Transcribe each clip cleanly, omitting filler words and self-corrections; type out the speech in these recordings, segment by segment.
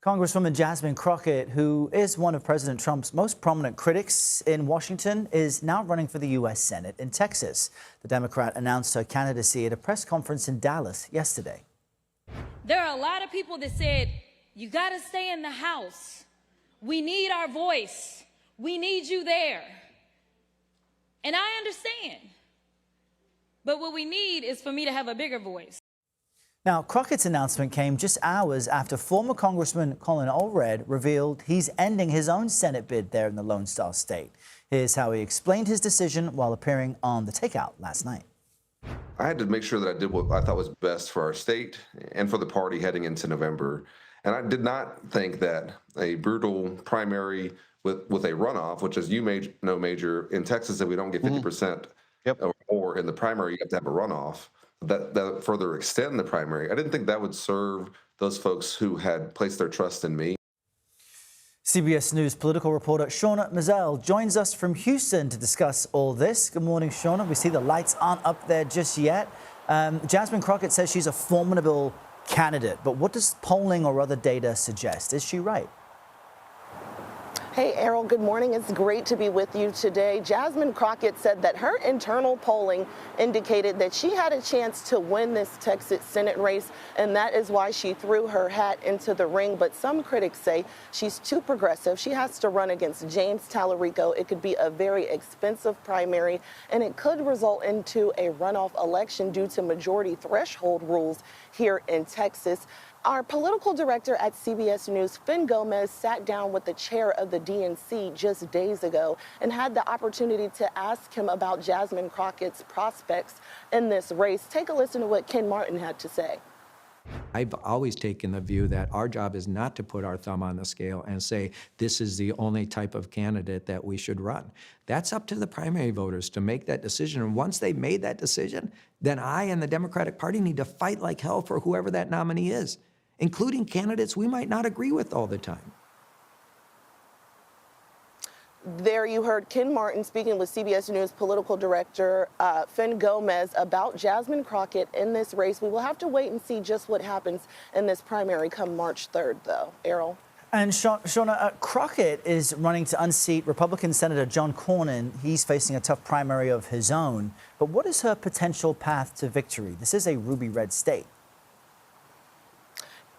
Congresswoman Jasmine Crockett, who is one of President Trump's most prominent critics in Washington, is now running for the U.S. Senate in Texas. The Democrat announced her candidacy at a press conference in Dallas yesterday. There are a lot of people that said, you got to stay in the House. We need our voice. We need you there. And I understand. But what we need is for me to have a bigger voice. Now, Crockett's announcement came just hours after former Congressman Colin Allred revealed he's ending his own Senate bid there in the Lone Star State. Here's how he explained his decision while appearing on The Takeout last night. I had to make sure that I did what I thought was best for our state and for the party heading into November. And I did not think that a brutal primary with a runoff, which as you know, Major, in Texas, if we don't get 50% or more in the primary, you have to have a runoff. That further extend the primary. I didn't think that would serve those folks who had placed their trust in me. CBS News political reporter Shawna Mizelle joins us from Houston to discuss all this. Good morning, Shawna. We see the lights aren't up there just yet. Jasmine Crockett says she's a formidable candidate, but what does polling or other data suggest? Is she right? Hey, Errol, good morning. It's great to be with you today. Jasmine Crockett said that her internal polling indicated that she had a chance to win this Texas Senate race, and that is why she threw her hat into the ring. But some critics say she's too progressive. She has to run against James Tallarico. It could be a very expensive primary, and it could result into a runoff election due to majority threshold rules here in Texas. Our political director at CBS News, Finn Gomez, sat down with the chair of the DNC just days ago and had the opportunity to ask him about Jasmine Crockett's prospects in this race. Take a listen to what Ken Martin had to say. I've always taken the view that our job is not to put our thumb on the scale and say this is the only type of candidate that we should run. That's up to the primary voters to make that decision. And once they've made that decision, then I and the Democratic Party need to fight like hell for whoever that nominee is, including candidates we might not agree with all the time. There you heard Ken Martin speaking with CBS News political director Finn Gomez about Jasmine Crockett in this race. We will have to wait and see just what happens in this primary come March 3rd, though. Errol? And Shawna, Crockett is running to unseat Republican Senator John Cornyn. He's facing a tough primary of his own. But what is her potential path to victory? This is a ruby red state.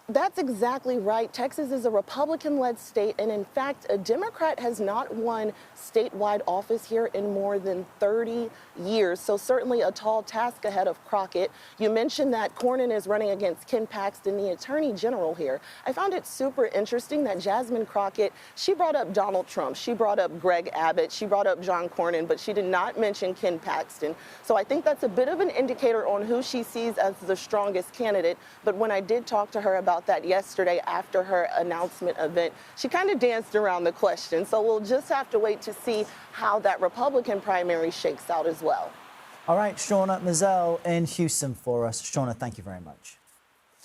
That's exactly right. Texas is a Republican-led state, and in fact, a Democrat has not won statewide office here in more than 30 years. So certainly a tall task ahead of Crockett. You mentioned that Cornyn is running against Ken Paxton, the Attorney General here. I found it super interesting that Jasmine Crockett, she brought up Donald Trump, she brought up Greg Abbott, she brought up John Cornyn, but she did not mention Ken Paxton. So I think that's a bit of an indicator on who she sees as the strongest candidate. But when I did talk to her about that yesterday after her announcement event, she kind of danced around the question. So we'll just have to wait to see how that Republican primary shakes out as well. All right, Shawna Mizelle in Houston for us. Shawna, thank you very much.